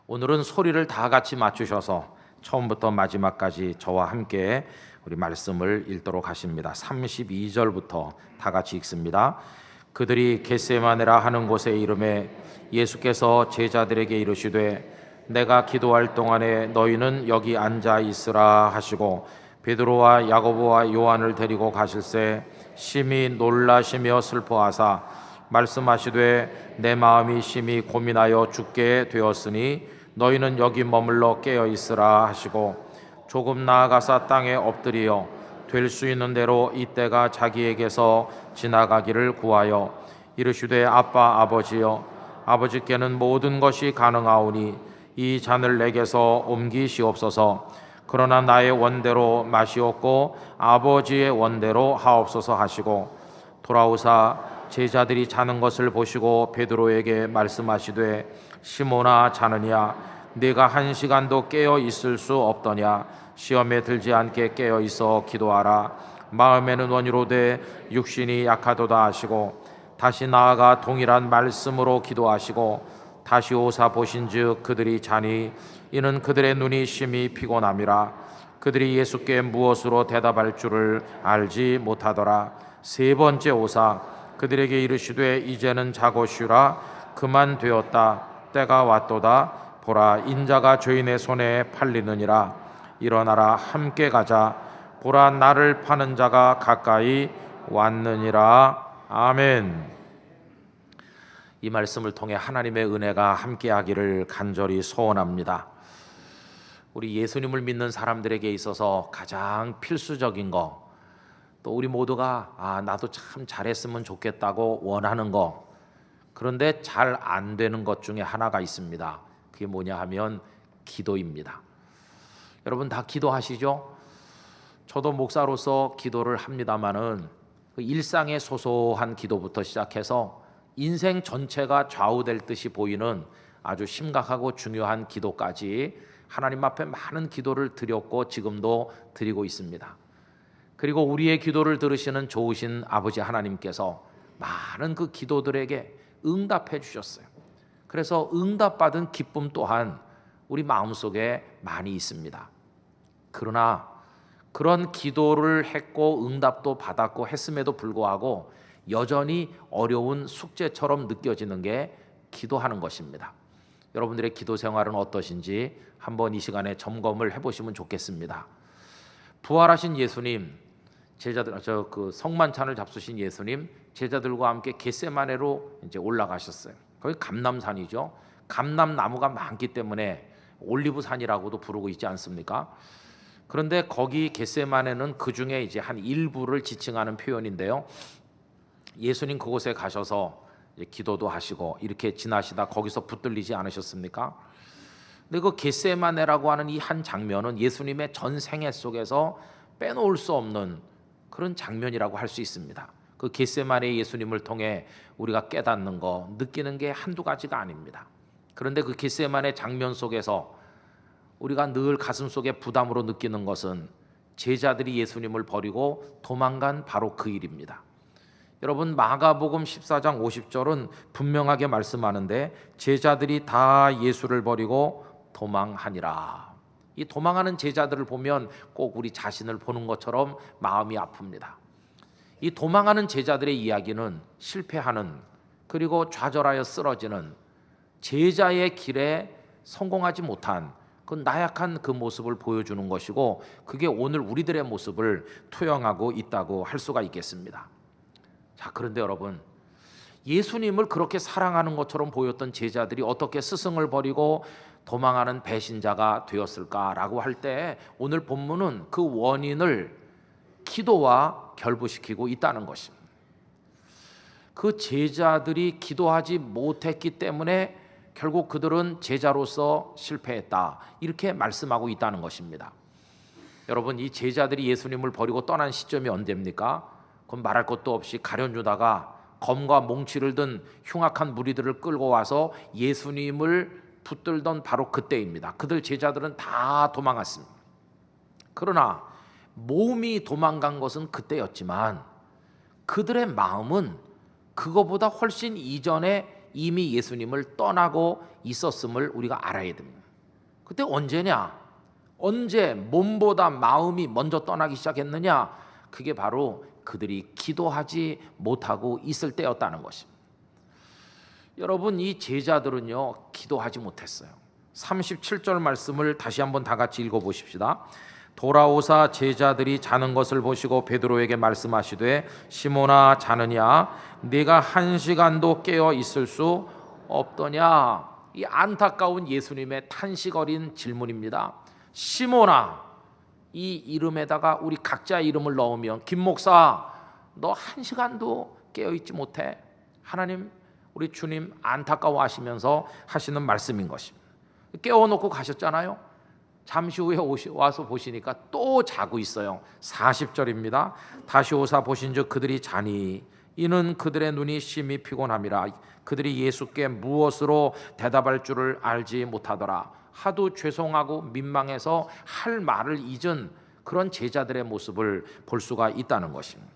오늘은 소리를 다 같이 맞추셔서 처음부터 마지막까지 저와 함께 우리 말씀을 읽도록 하십니다. 32절부터 다 같이 읽습니다. 그들이 겟세마네라 하는 곳에 이르매 예수께서 제자들에게 이르시되 내가 기도할 동안에 너희는 여기 앉아 있으라 하시고 베드로와 야고보와 요한을 데리고 가실새 심히 놀라시며 슬퍼하사 말씀하시되 내 마음이 심히 고민하여 죽게 되었으니 너희는 여기 머물러 깨어 있으라 하시고 조금 나아가사 땅에 엎드리어 될 수 있는 대로 이때가 자기에게서 지나가기를 구하여 이르시되 아빠 아버지여 아버지께는 모든 것이 가능하오니 이 잔을 내게서 옮기시옵소서. 그러나 나의 원대로 마시옵고 아버지의 원대로 하옵소서 하시고 돌아오사 제자들이 자는 것을 보시고 베드로에게 말씀하시되 시몬아 자느냐 네가 1시간도 깨어 있을 수 없더냐 시험에 들지 않게 깨어 있어 기도하라. 마음에는 원이로되 육신이 약하도다 하시고 다시 나아가 동일한 말씀으로 기도하시고 다시 오사 보신즉 그들이 자니 이는 그들의 눈이 심히 피곤함이라. 그들이 예수께 무엇으로 대답할 줄을 알지 못하더라. 세 번째 오사 그들에게 이르시되 이제는 자고 쉬라. 그만 되었다. 때가 왔도다. 보라 인자가 죄인의 손에 팔리느니라. 일어나라 함께 가자. 보라 나를 파는 자가 가까이 왔느니라. 아멘. 이 말씀을 통해 하나님의 은혜가 함께하기를 간절히 소원합니다. 우리 예수님을 믿는 사람들에게 있어서 가장 필수적인 거, 또 우리 모두가 나도 참 잘했으면 좋겠다고 원하는 거, 그런데 잘 안 되는 것 중에 하나가 있습니다. 그게 뭐냐 하면 기도입니다. 여러분 다 기도하시죠? 저도 목사로서 기도를 합니다마는 그 일상의 소소한 기도부터 시작해서 인생 전체가 좌우될 듯이 보이는 아주 심각하고 중요한 기도까지 하나님 앞에 많은 기도를 드렸고 지금도 드리고 있습니다. 그리고 우리의 기도를 들으시는 좋으신 아버지 하나님께서 많은 그 기도들에게 응답해 주셨어요. 그래서 응답받은 기쁨 또한 우리 마음속에 많이 있습니다. 그러나 그런 기도를 했고 응답도 받았고 했음에도 불구하고 여전히 어려운 숙제처럼 느껴지는 게 기도하는 것입니다. 여러분들의 기도 생활은 어떠신지 한번 이 시간에 점검을 해보시면 좋겠습니다. 부활하신 예수님, 제자들 그 성만찬을 잡수신 예수님, 제자들과 함께 겟세마네로 이제 올라가셨어요. 거기 감람산이죠. 감람나무가 많기 때문에 올리브산이라고도 부르고 있지 않습니까? 그런데 거기 겟세마네는 그 중에 이제 한 일부를 지칭하는 표현인데요. 예수님 그곳에 가셔서 기도도 하시고 이렇게 지나시다 거기서 붙들리지 않으셨습니까? 근데 그 겟세마네라고 하는 이 한 장면은 예수님의 전 생애 속에서 빼놓을 수 없는 그런 장면이라고 할 수 있습니다. 그 겟세마네 예수님을 통해 우리가 깨닫는 거, 느끼는 게 한두 가지가 아닙니다. 그런데 그 겟세마네 장면 속에서 우리가 늘 가슴속에 부담으로 느끼는 것은 제자들이 예수님을 버리고 도망간 바로 그 일입니다. 여러분 마가복음 14장 50절은 분명하게 말씀하는데 제자들이 다 예수를 버리고 도망하니라. 이 도망하는 제자들을 보면 꼭 우리 자신을 보는 것처럼 마음이 아픕니다. 이 도망하는 제자들의 이야기는 실패하는 그리고 좌절하여 쓰러지는 제자의 길에 성공하지 못한 그 나약한 그 모습을 보여주는 것이고 그게 오늘 우리들의 모습을 투영하고 있다고 할 수가 있겠습니다. 자, 그런데 여러분 예수님을 그렇게 사랑하는 것처럼 보였던 제자들이 어떻게 스승을 버리고 도망하는 배신자가 되었을까라고 할 때 오늘 본문은 그 원인을 기도와 결부시키고 있다는 것입니다. 그 제자들이 기도하지 못했기 때문에 결국 그들은 제자로서 실패했다 이렇게 말씀하고 있다는 것입니다. 여러분 이 제자들이 예수님을 버리고 떠난 시점이 언제입니까? 그건 말할 것도 없이 가룟유다가 검과 몽치를 든 흉악한 무리들을 끌고 와서 예수님을 붙들던 바로 그때입니다. 그들 제자들은 다 도망갔습니다. 그러나 몸이 도망간 것은 그때였지만 그들의 마음은 그거보다 훨씬 이전에 이미 예수님을 떠나고 있었음을 우리가 알아야 됩니다. 그때 언제냐? 언제 몸보다 마음이 먼저 떠나기 시작했느냐? 그게 바로 그들이 기도하지 못하고 있을 때였다는 것입니다. 여러분, 이 제자들은요 기도하지 못했어요. 37절 말씀을 다시 한번 다 같이 읽어보십시다. 돌아오사 제자들이 자는 것을 보시고 베드로에게 말씀하시되 시몬아 자느냐 네가 1시간도 깨어 있을 수 없더냐. 이 안타까운 예수님의 탄식 어린 질문입니다. 시몬아, 이 이름에다가 우리 각자 이름을 넣으면 김 목사 너 1시간도 깨어 있지 못해? 하나님, 우리 주님 안타까워하시면서 하시는 말씀인 것입니다. 깨워놓고 가셨잖아요. 잠시 후에 와서 보시니까 또 자고 있어요. 40절입니다. 다시 오사 보신즉 그들이 자니 이는 그들의 눈이 심히 피곤함이라. 그들이 예수께 무엇으로 대답할 줄을 알지 못하더라. 하도 죄송하고 민망해서 할 말을 잊은 그런 제자들의 모습을 볼 수가 있다는 것입니다.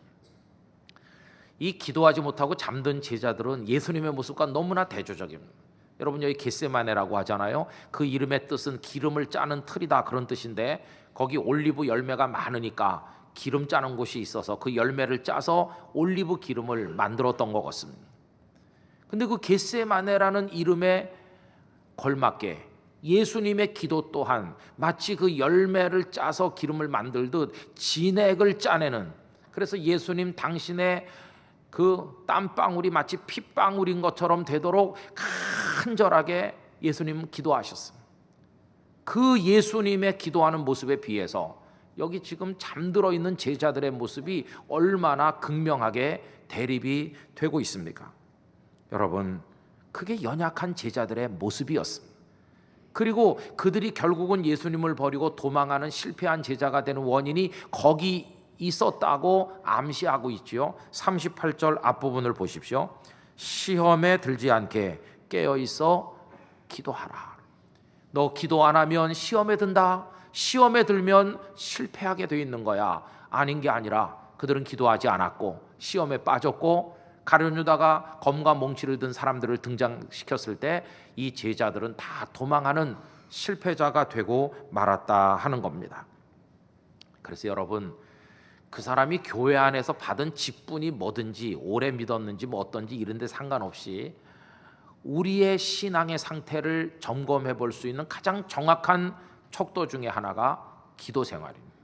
이 기도하지 못하고 잠든 제자들은 예수님의 모습과 너무나 대조적입니다. 여러분, 여기 겟세마네라고 하잖아요. 그 이름의 뜻은 기름을 짜는 틀이다, 그런 뜻인데 거기 올리브 열매가 많으니까 기름 짜는 곳이 있어서 그 열매를 짜서 올리브 기름을 만들었던 것 같습니다. 근데 그 겟세마네라는 이름에 걸맞게 예수님의 기도 또한 마치 그 열매를 짜서 기름을 만들듯 진액을 짜내는, 그래서 예수님 당신의 그 땀방울이 마치 핏방울인 것처럼 되도록 간절하게 예수님은 기도하셨습니다. 그 예수님의 기도하는 모습에 비해서 여기 지금 잠들어 있는 제자들의 모습이 얼마나 극명하게 대립이 되고 있습니까? 여러분, 그게 연약한 제자들의 모습이었습니다. 그리고 그들이 결국은 예수님을 버리고 도망하는 실패한 제자가 되는 원인이 거기 있었다고 암시하고 있지요. 38절 앞부분을 보십시오. 시험에 들지 않게 깨어있어 기도하라. 너 기도 안 하면 시험에 든다. 시험에 들면 실패하게 돼 있는 거야. 아닌 게 아니라 그들은 기도하지 않았고 시험에 빠졌고 가룟 유다가 검과 몽치를 든 사람들을 등장시켰을 때 이 제자들은 다 도망하는 실패자가 되고 말았다 하는 겁니다. 그래서 여러분, 그 사람이 교회 안에서 받은 직분이 뭐든지 오래 믿었는지 뭐 어떤지 이런 데 상관없이 우리의 신앙의 상태를 점검해 볼 수 있는 가장 정확한 척도 중에 하나가 기도 생활입니다.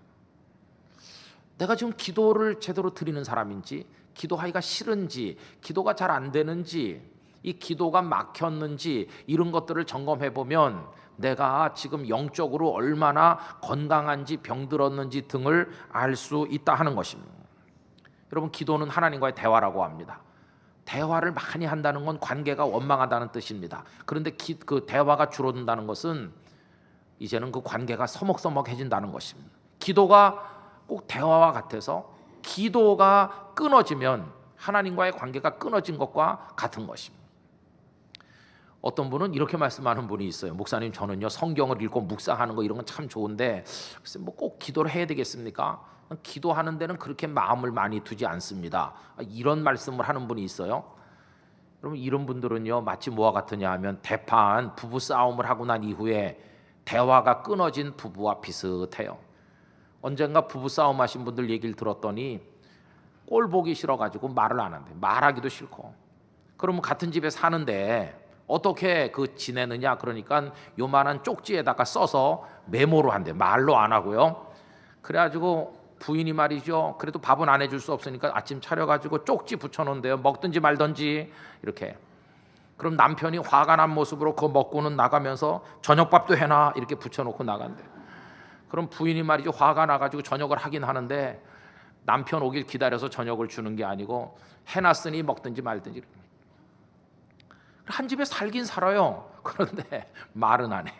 내가 지금 기도를 제대로 드리는 사람인지, 기도하기가 싫은지, 기도가 잘 안 되는지, 이 기도가 막혔는지 이런 것들을 점검해 보면 내가 지금 영적으로 얼마나 건강한지 병들었는지 등을 알 수 있다 하는 것입니다. 여러분, 기도는 하나님과의 대화라고 합니다. 대화를 많이 한다는 건 관계가 원망하다는 뜻입니다. 그런데 그 대화가 줄어든다는 것은 이제는 그 관계가 서먹서먹해진다는 것입니다. 기도가 꼭 대화와 같아서 기도가 끊어지면 하나님과의 관계가 끊어진 것과 같은 것입니다. 어떤 분은 이렇게 말씀하는 분이 있어요. 목사님, 저는요 성경을 읽고 묵상하는 거 이런 건 참 좋은데 글쎄 뭐 꼭 기도를 해야 되겠습니까? 기도하는 데는 그렇게 마음을 많이 두지 않습니다. 이런 말씀을 하는 분이 있어요. 여러분, 이런 분들은요 마치 뭐와 같으냐 하면 대판 부부 싸움을 하고 난 이후에 대화가 끊어진 부부와 비슷해요. 언젠가 부부 싸움 하신 분들 얘기를 들었더니 꼴 보기 싫어가지고 말을 안 한대. 말하기도 싫고. 그러면 같은 집에 사는데 어떻게 그 지내느냐 그러니까 요만한 쪽지에다가 써서 메모로 한대. 말로 안 하고요. 그래가지고 부인이 말이죠, 그래도 밥은 안 해줄 수 없으니까 아침 차려가지고 쪽지 붙여놓은대요. 먹든지 말든지 이렇게. 그럼 남편이 화가 난 모습으로 그거 먹고는 나가면서 저녁밥도 해놔 이렇게 붙여놓고 나간대. 그럼 부인이 말이죠, 화가 나가지고 저녁을 하긴 하는데 남편 오길 기다려서 저녁을 주는 게 아니고 해놨으니 먹든지 말든지. 한 집에 살긴 살아요. 그런데 말은 안 해.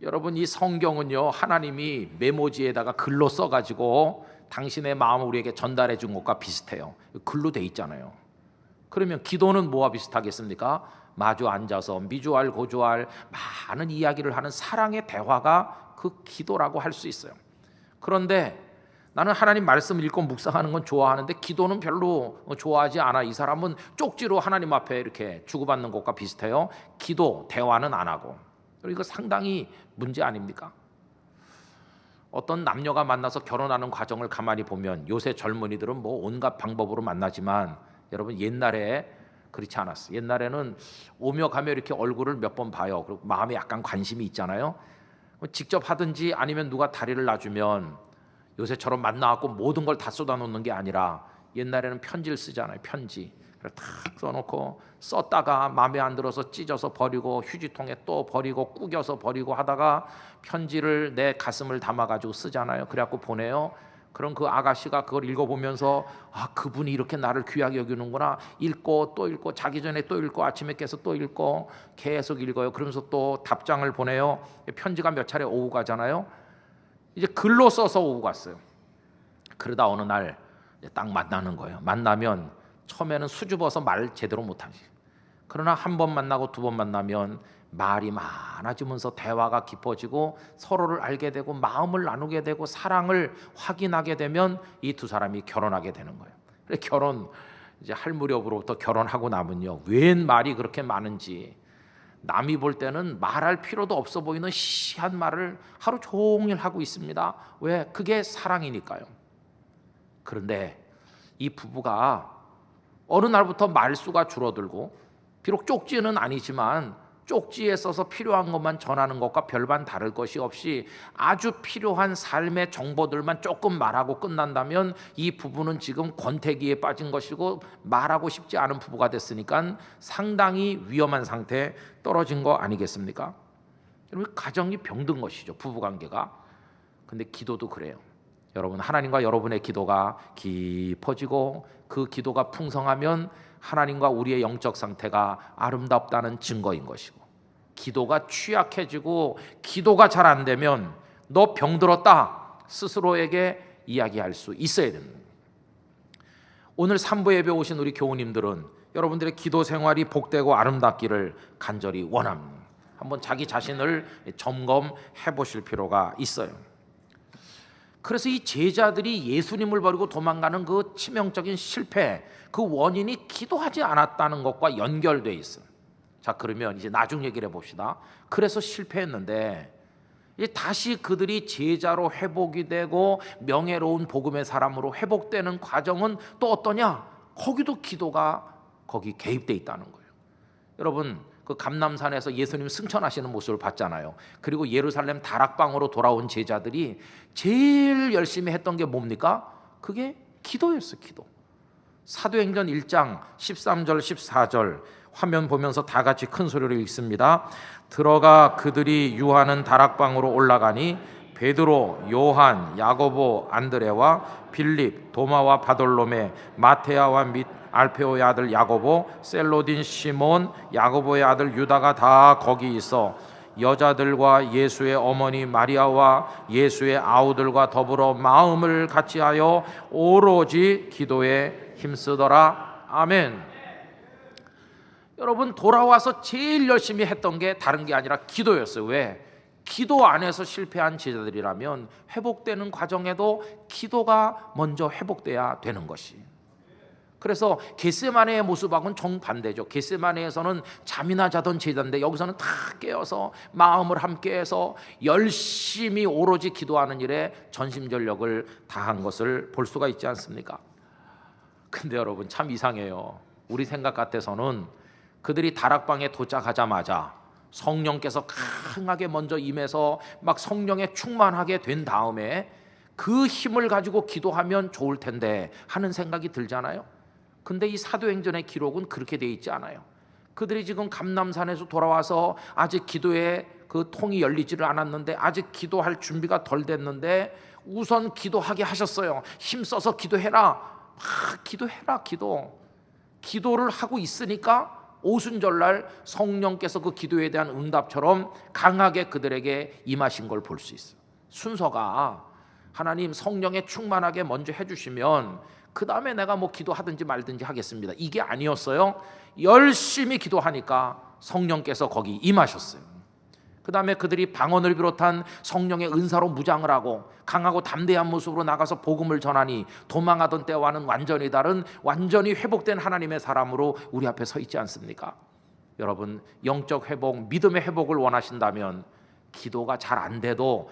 여러분, 이 성경은요 하나님이 메모지에다가 글로 써가지고 당신의 마음을 우리에게 전달해 준 것과 비슷해요. 글로 돼 있잖아요. 그러면 기도는 뭐와 비슷하겠습니까? 마주 앉아서 미주알 고주알 많은 이야기를 하는 사랑의 대화가 그 기도라고 할 수 있어요. 그런데 나는 하나님 말씀을 읽고 묵상하는 건 좋아하는데 기도는 별로 좋아하지 않아. 이 사람은 쪽지로 하나님 앞에 이렇게 주고받는 것과 비슷해요. 기도, 대화는 안 하고. 이거 상당히 문제 아닙니까? 어떤 남녀가 만나서 결혼하는 과정을 가만히 보면 요새 젊은이들은 뭐 온갖 방법으로 만나지만 여러분 옛날에 그렇지 않았어요. 옛날에는 오며 가며 이렇게 얼굴을 몇 번 봐요. 그리고 마음에 약간 관심이 있잖아요. 직접 하든지 아니면 누가 다리를 놔주면, 요새처럼 만나갖고 모든 걸 다 쏟아놓는 게 아니라 옛날에는 편지를 쓰잖아요. 편지 탁 써놓고 썼다가 마음에 안 들어서 찢어서 버리고 휴지통에 또 버리고 구겨서 버리고 하다가 편지를 내 가슴을 담아가지고 쓰잖아요. 그래갖고 보내요. 그럼 그 아가씨가 그걸 읽어보면서 아, 그분이 이렇게 나를 귀하게 여기는구나. 읽고 또 읽고 자기 전에 또 읽고 아침에 깨서 또 읽고 계속 읽어요. 그러면서 또 답장을 보내요. 편지가 몇 차례 오고 가잖아요. 이제 글로 써서 오고 갔어요. 그러다 어느 날 딱 만나는 거예요. 만나면 처음에는 수줍어서 말 제대로 못하지. 그러나 한 번 만나고 두 번 만나면 말이 많아지면서 대화가 깊어지고 서로를 알게 되고 마음을 나누게 되고 사랑을 확인하게 되면 이 두 사람이 결혼하게 되는 거예요. 결혼 이제 할 무렵으로부터 결혼하고 나면요, 웬 말이 그렇게 많은지, 남이 볼 때는 말할 필요도 없어 보이는 시한 말을 하루 종일 하고 있습니다. 왜? 그게 사랑이니까요. 그런데 이 부부가 어느 날부터 말수가 줄어들고, 비록 쪽지는 아니지만 쪽지에 써서 필요한 것만 전하는 것과 별반 다를 것이 없이 아주 필요한 삶의 정보들만 조금 말하고 끝난다면 이 부부는 지금 권태기에 빠진 것이고 말하고 싶지 않은 부부가 됐으니까 상당히 위험한 상태에 떨어진 거 아니겠습니까? 여러분, 가정이 병든 것이죠, 부부관계가. 근데 기도도 그래요. 여러분, 하나님과 여러분의 기도가 깊어지고 그 기도가 풍성하면 하나님과 우리의 영적 상태가 아름답다는 증거인 것이고, 기도가 취약해지고 기도가 잘 안 되면 너 병들었다 스스로에게 이야기할 수 있어야 됩니다. 오늘 3부 예배 오신 우리 교우님들은 여러분들의 기도 생활이 복되고 아름답기를 간절히 원합니다. 한번 자기 자신을 점검해 보실 필요가 있어요. 그래서 이 제자들이 예수님을 버리고 도망가는 그 치명적인 실패, 그 원인이 기도하지 않았다는 것과 연결되어 있어요. 자, 그러면 이제 나중 얘기를 해봅시다. 그래서 실패했는데 이제 다시 그들이 제자로 회복이 되고 명예로운 복음의 사람으로 회복되는 과정은 또 어떠냐? 거기도 기도가 거기 개입되어 있다는 거예요. 여러분, 그 감람산에서 예수님 승천하시는 모습을 봤잖아요. 그리고 예루살렘 다락방으로 돌아온 제자들이 제일 열심히 했던 게 뭡니까? 그게 기도였어요. 기도. 사도행전 1장 13절 14절 화면 보면서 다 같이 큰 소리로 읽습니다. 들어가 그들이 유하는 다락방으로 올라가니 베드로, 요한, 야고보, 안드레와 빌립, 도마와 바돌로메, 마테아와 및 알페오의 아들 야고보, 셀로딘 시몬, 야고보의 아들 유다가 다 거기 있어 여자들과 예수의 어머니 마리아와 예수의 아우들과 더불어 마음을 같이하여 오로지 기도에 힘쓰더라. 아멘. 여러분, 돌아와서 제일 열심히 했던 게 다른 게 아니라 기도였어요. 왜? 기도 안에서 실패한 제자들이라면 회복되는 과정에도 기도가 먼저 회복돼야 되는 것이. 그래서 겟세마네의 모습하고는 정반대죠. 겟세마네에서는 잠이나 자던 제자인데 여기서는 다 깨어서 마음을 함께해서 열심히 오로지 기도하는 일에 전심전력을 다한 것을 볼 수가 있지 않습니까? 근데 여러분, 참 이상해요. 우리 생각 같아서는 그들이 다락방에 도착하자마자 성령께서 강하게 먼저 임해서 막 성령에 충만하게 된 다음에 그 힘을 가지고 기도하면 좋을 텐데 하는 생각이 들잖아요. 근데 이 사도행전의 기록은 그렇게 돼 있지 않아요. 그들이 지금 감람산에서 돌아와서 아직 기도의 그 통이 열리지를 않았는데, 아직 기도할 준비가 덜 됐는데 우선 기도하게 하셨어요. 힘써서 기도해라. 막 기도해라. 기도를 하고 있으니까 오순절날 성령께서 그 기도에 대한 응답처럼 강하게 그들에게 임하신 걸 볼 수 있어요. 순서가 하나님 성령에 충만하게 먼저 해주시면 그 다음에 내가 뭐 기도하든지 말든지 하겠습니다, 이게 아니었어요. 열심히 기도하니까 성령께서 거기 임하셨어요. 그 다음에 그들이 방언을 비롯한 성령의 은사로 무장을 하고 강하고 담대한 모습으로 나가서 복음을 전하니 도망하던 때와는 완전히 다른, 완전히 회복된 하나님의 사람으로 우리 앞에 서 있지 않습니까? 여러분, 영적 회복, 믿음의 회복을 원하신다면 기도가 잘 안 돼도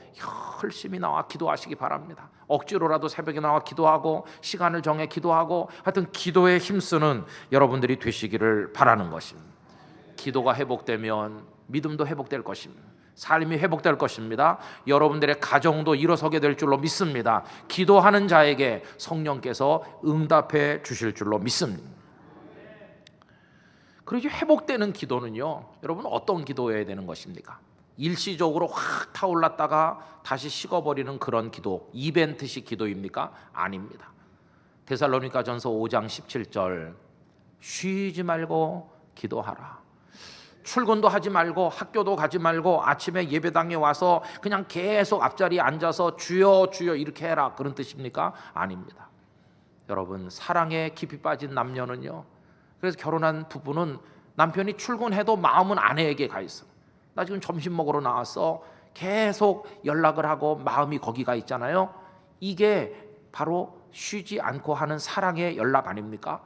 열심히 나와 기도하시기 바랍니다. 억지로라도 새벽에 나와 기도하고 시간을 정해 기도하고, 하여튼 기도에 힘쓰는 여러분들이 되시기를 바라는 것입니다. 기도가 회복되면 믿음도 회복될 것입니다. 삶이 회복될 것입니다. 여러분들의 가정도 일어서게 될 줄로 믿습니다. 기도하는 자에게 성령께서 응답해 주실 줄로 믿습니다. 그리고 회복되는 기도는요, 여러분 어떤 기도해야 되는 것입니까? 일시적으로 확 타올랐다가 다시 식어버리는 그런 기도, 이벤트식 기도입니까? 아닙니다. 데살로니가전서 5장 17절, 쉬지 말고 기도하라. 출근도 하지 말고 학교도 가지 말고 아침에 예배당에 와서 그냥 계속 앞자리에 앉아서 주여 주여 이렇게 해라, 그런 뜻입니까? 아닙니다. 여러분, 사랑에 깊이 빠진 남녀는요, 그래서 결혼한 부부는 남편이 출근해도 마음은 아내에게 가 있어. 나 지금 점심 먹으러 나왔어. 계속 연락을 하고 마음이 거기 가 있잖아요. 이게 바로 쉬지 않고 하는 사랑의 연락 아닙니까?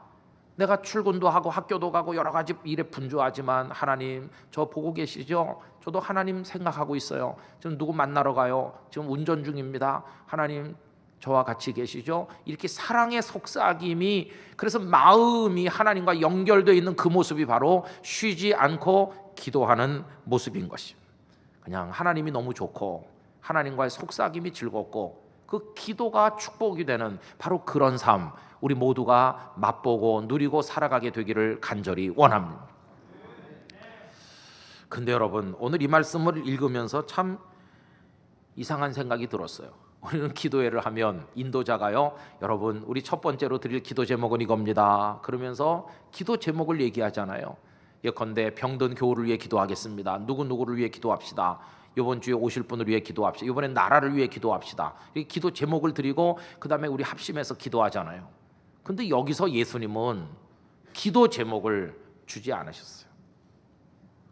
내가 출근도 하고 학교도 가고 여러 가지 일에 분주하지만, 하나님 저 보고 계시죠? 저도 하나님 생각하고 있어요. 지금 누구 만나러 가요? 지금 운전 중입니다. 하나님 저와 같이 계시죠? 이렇게 사랑의 속삭임이, 그래서 마음이 하나님과 연결되어 있는 그 모습이 바로 쉬지 않고 기도하는 모습인 것입니다. 그냥 하나님이 너무 좋고 하나님과의 속삭임이 즐겁고 그 기도가 축복이 되는 바로 그런 삶, 우리 모두가 맛보고 누리고 살아가게 되기를 간절히 원합니다. 근데 여러분, 오늘 이 말씀을 읽으면서 참 이상한 생각이 들었어요. 우리는 기도회를 하면 인도자가요, 여러분 우리 첫 번째로 드릴 기도 제목은 이겁니다, 그러면서 기도 제목을 얘기하잖아요. 예컨대 병든 교우를 위해 기도하겠습니다. 누구누구를 위해 기도합시다. 이번 주에 오실 분을 위해 기도합시다. 이번엔 나라를 위해 기도합시다. 이렇게 기도 제목을 드리고 그 다음에 우리 합심해서 기도하잖아요. 근데 여기서 예수님은 기도 제목을 주지 않으셨어요.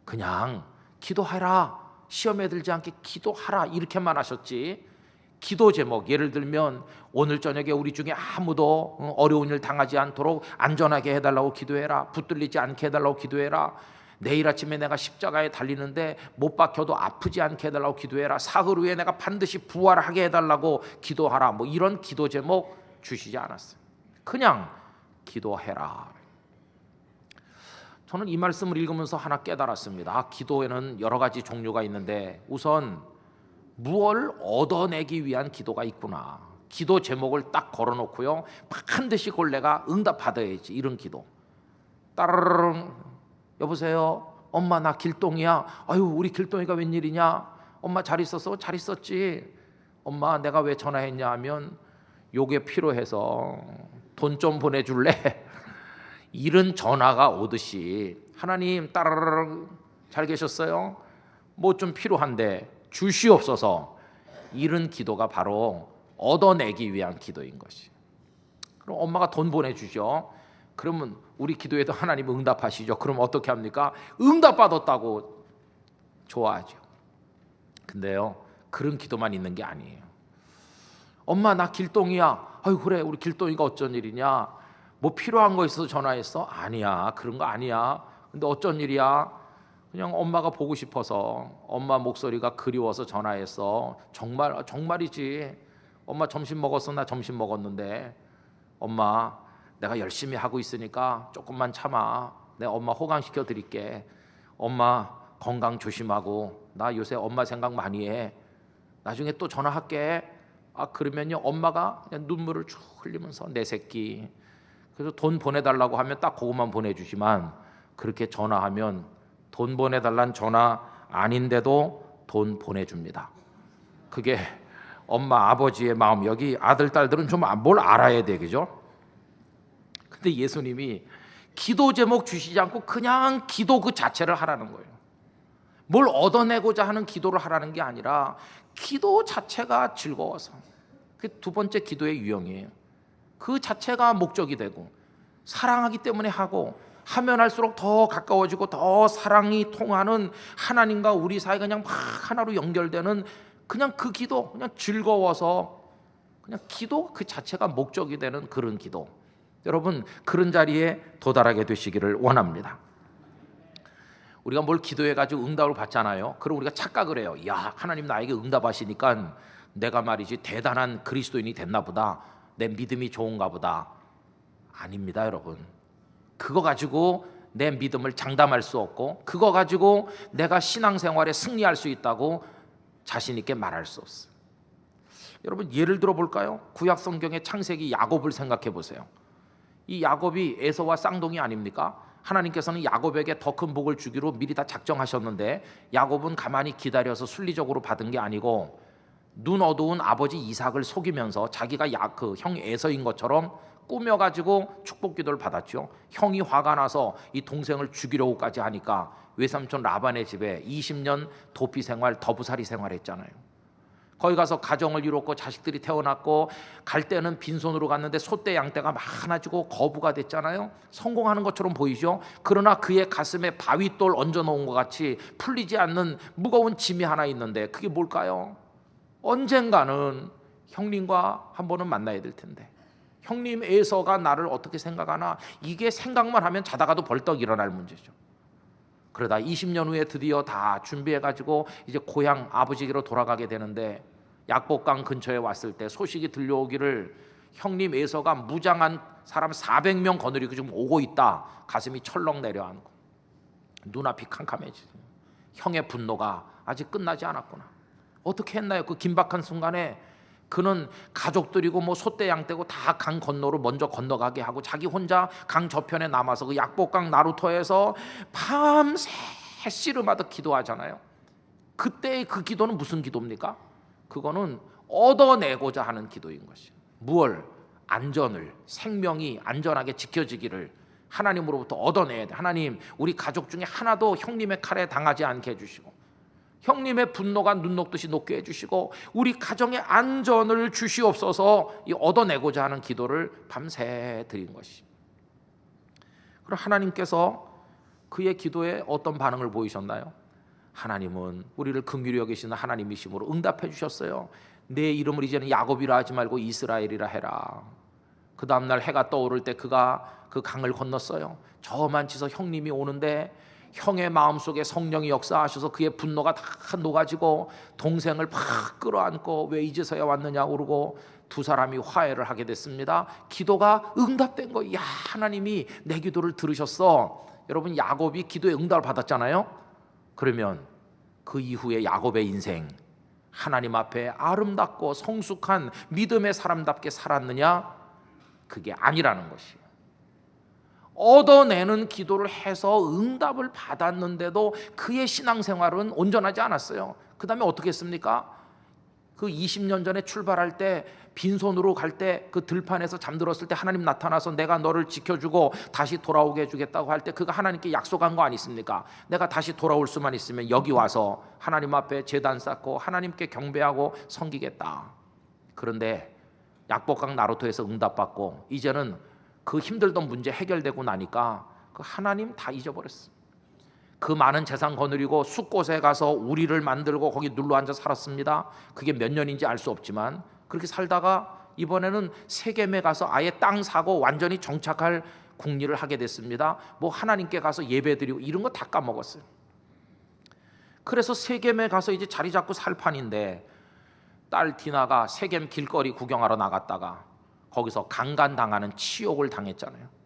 그냥 기도하라, 시험에 들지 않게 기도하라, 이렇게만 하셨지, 기도 제목, 예를 들면 오늘 저녁에 우리 중에 아무도 어려운 일 당하지 않도록 안전하게 해달라고 기도해라, 붙들리지 않게 해달라고 기도해라, 내일 아침에 내가 십자가에 달리는데 못 박혀도 아프지 않게 해달라고 기도해라, 사흘 후에 내가 반드시 부활하게 해달라고 기도하라, 뭐 이런 기도 제목 주시지 않았어요. 그냥 기도해라. 저는 이 말씀을 읽으면서 하나 깨달았습니다. 기도에는 여러 가지 종류가 있는데 우선 무엇을 얻어내기 위한 기도가 있구나. 기도 제목을 딱 걸어놓고요, 반드시 그걸 내가 응답받아야지, 이런 기도. 따르릉, 여보세요, 엄마 나 길동이야. 아유 우리 길동이가 웬일이냐. 엄마 잘 있었어? 잘 있었지. 엄마 내가 왜 전화했냐 하면 요게 필요해서 돈 좀 보내줄래? 이런 전화가 오듯이 하나님 따르릉 잘 계셨어요? 뭐 좀 필요한데 주시옵소서. 이런 기도가 바로 얻어내기 위한 기도인 것이. 그럼 엄마가 돈 보내주죠. 그러면 우리 기도에도 하나님 응답하시죠. 그럼 어떻게 합니까? 응답받았다고 좋아하죠. 근데요, 그런 기도만 있는 게 아니에요. 엄마 나 길동이야. 아유 그래, 우리 길동이가 어쩐 일이냐. 뭐 필요한 거 있어서 전화했어? 아니야, 그런 거 아니야. 근데 어쩐 일이야? 그냥 엄마가 보고 싶어서, 엄마 목소리가 그리워서 전화했어. 정말이지. 엄마 점심 먹었어? 나 점심 먹었는데. 엄마 내가 열심히 하고 있으니까 조금만 참아. 내가 엄마 호강시켜 드릴게. 엄마 건강 조심하고, 나 요새 엄마 생각 많이 해. 나중에 또 전화할게. 아 그러면요, 엄마가 그냥 눈물을 쭉 흘리면서 내 새끼. 그래서 돈 보내달라고 하면 딱 그것만 보내주지만, 그렇게 전화하면 돈 보내달란 전화 아닌데도 돈 보내줍니다. 그게 엄마 아버지의 마음. 여기 아들 딸들은 좀 뭘 알아야 돼, 그죠? 근데 예수님이 기도 제목 주시지 않고 그냥 기도 그 자체를 하라는 거예요. 뭘 얻어내고자 하는 기도를 하라는 게 아니라 기도 자체가 즐거워서. 그 두 번째 기도의 유형이에요. 그 자체가 목적이 되고 사랑하기 때문에 하고 하면 할수록 더 가까워지고 더 사랑이 통하는, 하나님과 우리 사이가 그냥 막 하나로 연결되는, 그냥 그 기도, 그냥 즐거워서 그냥 기도 그 자체가 목적이 되는 그런 기도. 여러분, 그런 자리에 도달하게 되시기를 원합니다. 우리가 뭘 기도해가지고 응답을 받잖아요. 그럼 우리가 착각을 해요. 야, 하나님 나에게 응답하시니까 내가 말이지 대단한 그리스도인이 됐나 보다, 내 믿음이 좋은가 보다. 아닙니다, 여러분. 그거 가지고 내 믿음을 장담할 수 없고, 그거 가지고 내가 신앙생활에 승리할 수 있다고 자신 있게 말할 수 없어요. 여러분, 예를 들어 볼까요? 구약 성경의 창세기 야곱을 생각해 보세요. 이 야곱이 에서와 쌍둥이 아닙니까? 하나님께서는 야곱에게 더 큰 복을 주기로 미리 다 작정하셨는데, 야곱은 가만히 기다려서 순리적으로 받은 게 아니고 눈 어두운 아버지 이삭을 속이면서 자기가 그 형 에서인 것처럼 꾸며가지고 축복 기도를 받았죠. 형이 화가 나서 이 동생을 죽이려고까지 하니까 외삼촌 라반의 집에 20년 도피 생활, 더부살이 생활했잖아요. 거기 가서 가정을 이뤘고 자식들이 태어났고, 갈 때는 빈손으로 갔는데 소떼 양떼가 많아지고 거부가 됐잖아요. 성공하는 것처럼 보이죠. 그러나 그의 가슴에 바위돌 얹어놓은 것 같이 풀리지 않는 무거운 짐이 하나 있는데, 그게 뭘까요? 언젠가는 형님과 한 번은 만나야 될 텐데, 형님 에서가 나를 어떻게 생각하나, 이게 생각만 하면 자다가도 벌떡 일어날 문제죠. 그러다 20년 후에 드디어 다 준비해가지고 이제 고향 아버지께로 돌아가게 되는데, 약복강 근처에 왔을 때 소식이 들려오기를 형님 에서가 무장한 사람 400명 거느리고 지금 오고 있다. 가슴이 철렁 내려앉고 눈앞이 캄캄해지죠. 형의 분노가 아직 끝나지 않았구나. 어떻게 했나요? 그 긴박한 순간에 그는 가족들이고 뭐 소떼 양떼고 다 강 건너로 먼저 건너가게 하고, 자기 혼자 강 저편에 남아서 그 약복강 나루터에서 밤새 씨름하듯 기도하잖아요. 그때의 그 기도는 무슨 기도입니까? 그거는 얻어내고자 하는 기도인 것이에요. 무엇을? 안전을, 생명이 안전하게 지켜지기를 하나님으로부터 얻어내야 돼. 하나님, 우리 가족 중에 하나도 형님의 칼에 당하지 않게 해주시고, 형님의 분노가 눈 녹듯이 녹게 해주시고, 우리 가정의 안전을 주시옵소서, 이 얻어내고자 하는 기도를 밤새 드린 것입니다. 그럼 하나님께서 그의 기도에 어떤 반응을 보이셨나요? 하나님은 우리를 긍휼히 여기시는 하나님이심으로 응답해 주셨어요. 내 이름을 이제는 야곱이라 하지 말고 이스라엘이라 해라. 그 다음날 해가 떠오를 때 그가 그 강을 건넜어요. 저만치서 형님이 오는데 형의 마음속에 성령이 역사하셔서 그의 분노가 다 녹아지고 동생을 팍 끌어안고 왜 이제서야 왔느냐 그러고 두 사람이 화해를 하게 됐습니다. 기도가 응답된 거예요. 야, 하나님이 내 기도를 들으셨어. 여러분, 야곱이 기도에 응답을 받았잖아요. 그러면 그 이후에 야곱의 인생, 하나님 앞에 아름답고 성숙한 믿음의 사람답게 살았느냐? 그게 아니라는 것이에요. 얻어내는 기도를 해서 응답을 받았는데도 그의 신앙생활은 온전하지 않았어요. 그 다음에 어떻게 했습니까? 그 20년 전에 출발할 때 빈손으로 갈 때 그 들판에서 잠들었을 때 하나님 나타나서 내가 너를 지켜주고 다시 돌아오게 해주겠다고 할 때 그가 하나님께 약속한 거 아니십니까? 내가 다시 돌아올 수만 있으면 여기 와서 하나님 앞에 제단 쌓고 하나님께 경배하고 섬기겠다. 그런데 약복강 나루토에서 응답받고 이제는 그 힘들던 문제 해결되고 나니까 그 하나님 다 잊어버렸어. 그 많은 재산 거느리고 숲곳에 가서 우리를 만들고 거기 눌러앉아 살았습니다. 그게 몇 년인지 알 수 없지만 그렇게 살다가 이번에는 세겜에 가서 아예 땅 사고 완전히 정착할 국리를 하게 됐습니다. 뭐 하나님께 가서 예배드리고 이런 거 다 까먹었어요. 그래서 세겜에 가서 이제 자리 잡고 살 판인데 딸 디나가 세겜 길거리 구경하러 나갔다가 거기서 강간당하는 치욕을 당했잖아요.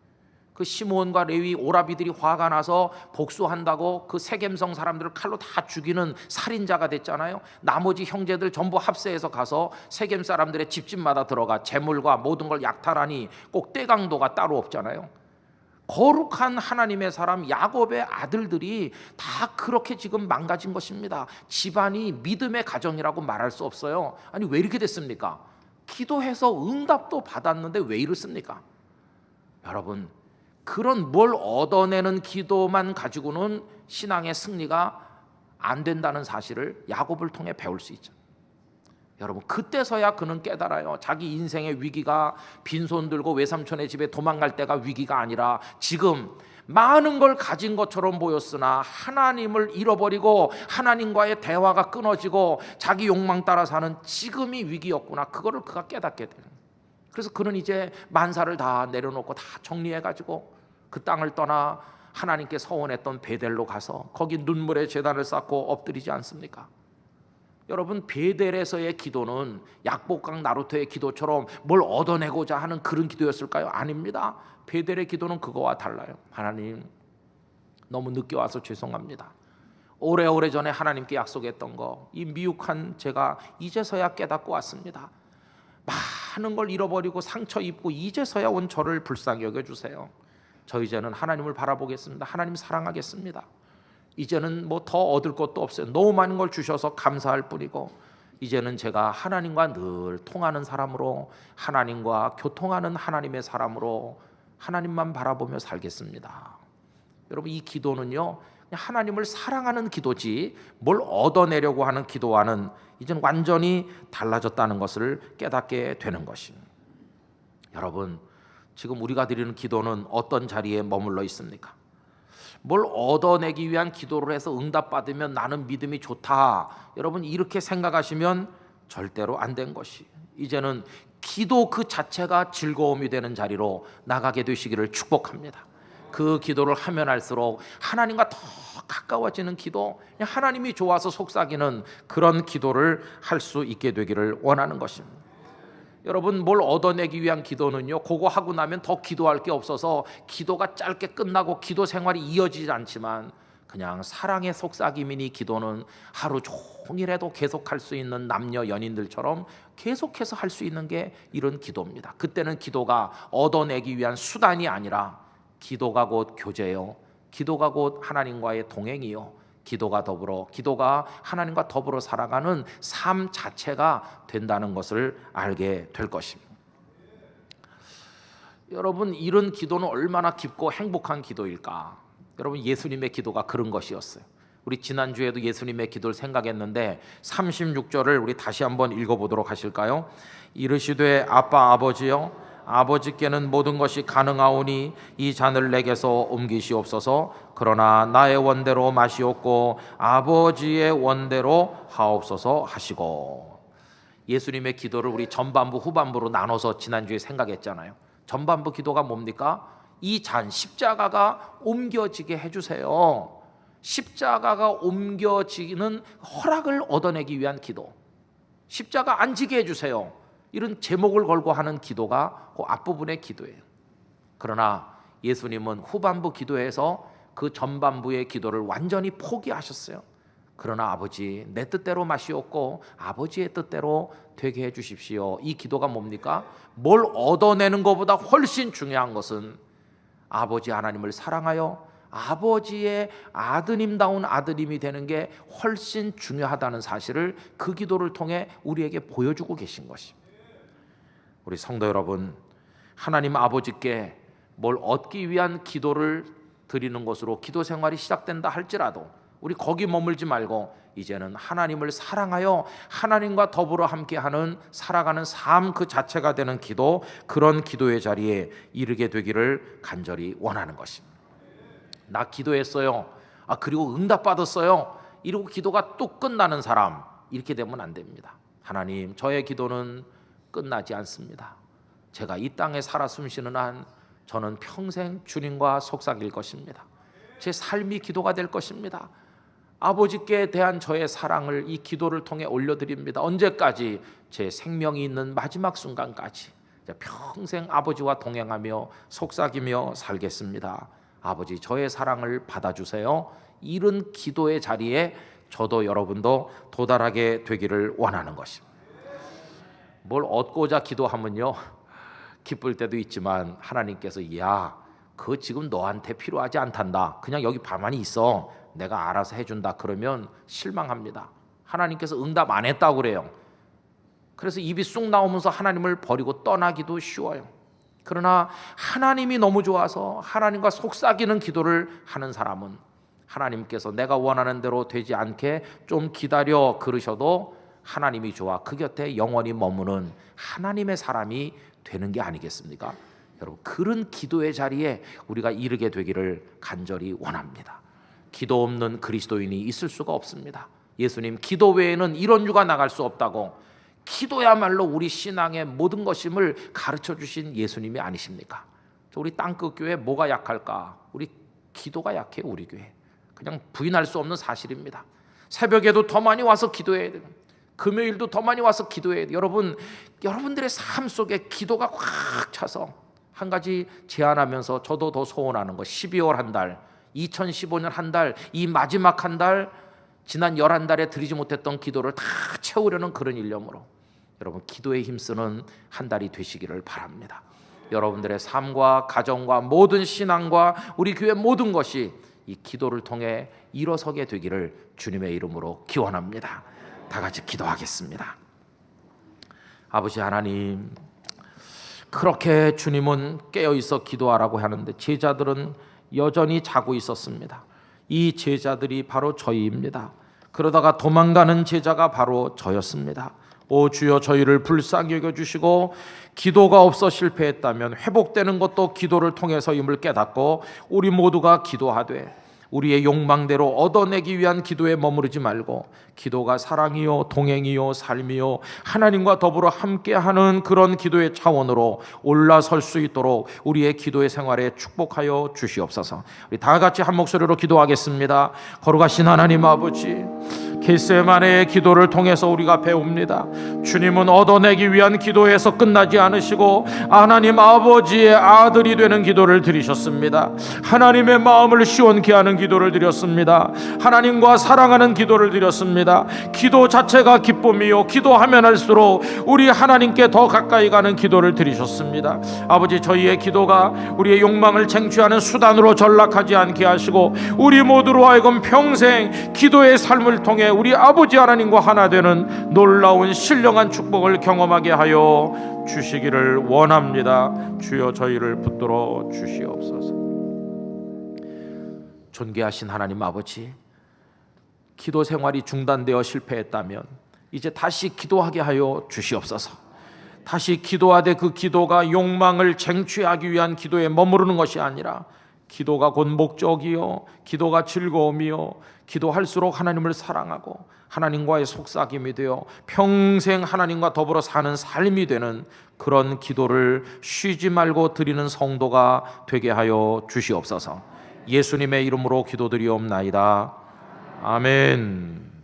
그 시므온과 레위 오라비들이 화가 나서 복수한다고 그 세겜성 사람들을 칼로 다 죽이는 살인자가 됐잖아요. 나머지 형제들 전부 합세해서 가서 세겜 사람들의 집집마다 들어가 재물과 모든 걸 약탈하니 꼭 떼강도가 따로 없잖아요. 거룩한 하나님의 사람 야곱의 아들들이 다 그렇게 지금 망가진 것입니다. 집안이 믿음의 가정이라고 말할 수 없어요. 아니 왜 이렇게 됐습니까? 기도해서 응답도 받았는데 왜 이렇습니까? 여러분, 그런 뭘 얻어내는 기도만 가지고는 신앙의 승리가 안 된다는 사실을 야곱을 통해 배울 수 있죠. 여러분, 그때서야 그는 깨달아요. 자기 인생의 위기가 빈손 들고 외삼촌의 집에 도망갈 때가 위기가 아니라 지금 많은 걸 가진 것처럼 보였으나 하나님을 잃어버리고 하나님과의 대화가 끊어지고 자기 욕망 따라 사는 지금이 위기였구나. 그거를 그가 깨닫게 되는. 그래서 그는 이제 만사를 다 내려놓고 다 정리해가지고 그 땅을 떠나 하나님께 서원했던 베델로 가서 거기 눈물의 제단을 쌓고 엎드리지 않습니까? 여러분, 베델에서의 기도는 약복강 나루토의 기도처럼 뭘 얻어내고자 하는 그런 기도였을까요? 아닙니다. 베델의 기도는 그거와 달라요. 하나님, 너무 늦게 와서 죄송합니다. 오래오래 전에 하나님께 약속했던 거, 이 미혹한 제가 이제서야 깨닫고 왔습니다. 많은 걸 잃어버리고 상처 입고 이제서야 온 저를 불쌍히 여겨주세요. 저 이제는 하나님을 바라보겠습니다. 하나님 사랑하겠습니다. 이제는 뭐 더 얻을 것도 없어요. 너무 많은 걸 주셔서 감사할 뿐이고 이제는 제가 하나님과 늘 통하는 사람으로, 하나님과 교통하는 하나님의 사람으로 하나님만 바라보며 살겠습니다. 여러분, 이 기도는요, 하나님을 사랑하는 기도지 뭘 얻어내려고 하는 기도와는 이제는 완전히 달라졌다는 것을 깨닫게 되는 것입니다. 여러분, 지금 우리가 드리는 기도는 어떤 자리에 머물러 있습니까? 뭘 얻어내기 위한 기도를 해서 응답받으면 나는 믿음이 좋다, 여러분 이렇게 생각하시면 절대로 안 된 것이, 이제는 기도 그 자체가 즐거움이 되는 자리로 나가게 되시기를 축복합니다. 그 기도를 하면 할수록 하나님과 더 가까워지는 기도, 하나님이 좋아서 속삭이는 그런 기도를 할 수 있게 되기를 원하는 것입니다. 여러분, 뭘 얻어내기 위한 기도는요, 그거 하고 나면 더 기도할 게 없어서 기도가 짧게 끝나고 기도 생활이 이어지지 않지만 그냥 사랑의 속삭임이니 기도는 하루 종일해도 계속할 수 있는 남녀 연인들처럼 계속해서 할 수 있는 게 이런 기도입니다. 그때는 기도가 얻어내기 위한 수단이 아니라 기도가 곧 교제요, 기도가 곧 하나님과의 동행이요, 기도가 하나님과 더불어 살아가는 삶 자체가 된다는 것을 알게 될 것입니다. 여러분, 이런 기도는 얼마나 깊고 행복한 기도일까? 여러분, 예수님의 기도가 그런 것이었어요. 우리 지난주에도 예수님의 기도를 생각했는데 36절을 우리 다시 한번 읽어보도록 하실까요? 이르시되 아빠 아버지여, 아버지께는 모든 것이 가능하오니 이 잔을 내게서 옮기시옵소서. 그러나 나의 원대로 마시옵고 아버지의 원대로 하옵소서 하시고. 예수님의 기도를 우리 전반부 후반부로 나눠서 지난주에 생각했잖아요. 전반부 기도가 뭡니까? 이 잔, 십자가가 옮겨지게 해주세요. 십자가가 옮겨지는 허락을 얻어내기 위한 기도, 십자가 안 지게 해주세요, 이런 제목을 걸고 하는 기도가 그 앞부분의 기도예요. 그러나 예수님은 후반부 기도에서 그 전반부의 기도를 완전히 포기하셨어요. 그러나 아버지, 내 뜻대로 마시옵고 아버지의 뜻대로 되게 해주십시오. 이 기도가 뭡니까? 뭘 얻어내는 것보다 훨씬 중요한 것은 아버지 하나님을 사랑하여 아버지의 아드님다운 아드님이 되는 게 훨씬 중요하다는 사실을 그 기도를 통해 우리에게 보여주고 계신 것입니다. 우리 성도 여러분, 하나님 아버지께 뭘 얻기 위한 기도를 드리는 것으로 기도 생활이 시작된다 할지라도 우리 거기 머물지 말고 이제는 하나님을 사랑하여 하나님과 더불어 함께하는 살아가는 삶 그 자체가 되는 기도, 그런 기도의 자리에 이르게 되기를 간절히 원하는 것입니다. 나 기도했어요, 그리고 응답받았어요, 이러고 기도가 또 끝나는 사람, 이렇게 되면 안 됩니다. 하나님, 저의 기도는 끝나지 않습니다. 제가 이 땅에 살아 숨쉬는 한 저는 평생 주님과 속삭일 것입니다. 제 삶이 기도가 될 것입니다. 아버지께 대한 저의 사랑을 이 기도를 통해 올려드립니다. 언제까지? 제 생명이 있는 마지막 순간까지 평생 아버지와 동행하며 속삭이며 살겠습니다. 아버지, 저의 사랑을 받아주세요. 이런 기도의 자리에 저도 여러분도 도달하게 되기를 원하는 것입니다. 뭘 얻고자 기도하면요, 기쁠 때도 있지만 하나님께서 야, 그거 지금 너한테 필요하지 않단다, 그냥 여기 가만히 있어, 내가 알아서 해준다, 그러면 실망합니다. 하나님께서 응답 안 했다고 그래요. 그래서 입이 쑥 나오면서 하나님을 버리고 떠나기도 쉬워요. 그러나 하나님이 너무 좋아서 하나님과 속삭이는 기도를 하는 사람은 하나님께서 내가 원하는 대로 되지 않게 좀 기다려 그러셔도 하나님이 좋아 그 곁에 영원히 머무는 하나님의 사람이 되는 게 아니겠습니까? 여러분, 그런 기도의 자리에 우리가 이르게 되기를 간절히 원합니다. 기도 없는 그리스도인이 있을 수가 없습니다. 예수님, 기도 외에는 이런 유가 나갈 수 없다고, 기도야말로 우리 신앙의 모든 것임을 가르쳐 주신 예수님이 아니십니까? 우리 땅끝 교회 뭐가 약할까? 우리 기도가 약해. 우리 교회 그냥 부인할 수 없는 사실입니다. 새벽에도 더 많이 와서 기도해야 돼요. 금요일도 더 많이 와서 기도해야 돼요. 여러분들의 삶 속에 기도가 꽉 차서 한 가지 제안하면서 저도 더 소원하는 거, 12월 한 달, 2015년 한 달, 이 마지막 한 달, 지난 11달에 드리지 못했던 기도를 다 채우려는 그런 일념으로 여러분, 기도에 힘쓰는 한 달이 되시기를 바랍니다. 여러분들의 삶과 가정과 모든 신앙과 우리 교회 모든 것이 이 기도를 통해 일어서게 되기를 주님의 이름으로 기원합니다. 다 같이 기도하겠습니다. 아버지 하나님, 그렇게 주님은 깨어있어 기도하라고 하는데 제자들은 여전히 자고 있었습니다. 이 제자들이 바로 저희입니다. 그러다가 도망가는 제자가 바로 저였습니다. 오 주여, 저희를 불쌍히 여겨주시고 기도가 없어 실패했다면 회복되는 것도 기도를 통해서임을 깨닫고 우리 모두가 기도하되 우리의 욕망대로 얻어내기 위한 기도에 머무르지 말고 기도가 사랑이요 동행이요 삶이요 하나님과 더불어 함께하는 그런 기도의 차원으로 올라설 수 있도록 우리의 기도의 생활에 축복하여 주시옵소서. 우리 다 같이 한 목소리로 기도하겠습니다. 거룩하신 하나님 아버지, 겟세마네의 기도를 통해서 우리가 배웁니다. 주님은 얻어내기 위한 기도에서 끝나지 않으시고 하나님 아버지의 아들이 되는 기도를 드리셨습니다. 하나님의 마음을 시원케 하는 기도를 드렸습니다. 하나님과 사랑하는 기도를 드렸습니다. 기도 자체가 기쁨이요, 기도하면 할수록 우리 하나님께 더 가까이 가는 기도를 드리셨습니다. 아버지, 저희의 기도가 우리의 욕망을 쟁취하는 수단으로 전락하지 않게 하시고 우리 모두로 하여금 평생 기도의 삶을 통해 우리 아버지 하나님과 하나 되는 놀라운 신령한 축복을 경험하게 하여 주시기를 원합니다. 주여, 저희를 붙들어 주시옵소서. 존귀하신 하나님 아버지, 기도 생활이 중단되어 실패했다면 이제 다시 기도하게 하여 주시옵소서. 다시 기도하되 그 기도가 욕망을 쟁취하기 위한 기도에 머무르는 것이 아니라 기도가 곧 목적이요, 기도가 즐거움이요, 기도할수록 하나님을 사랑하고 하나님과의 속삭임이 되어 평생 하나님과 더불어 사는 삶이 되는 그런 기도를 쉬지 말고 드리는 성도가 되게 하여 주시옵소서. 예수님의 이름으로 기도드리옵나이다. 아멘.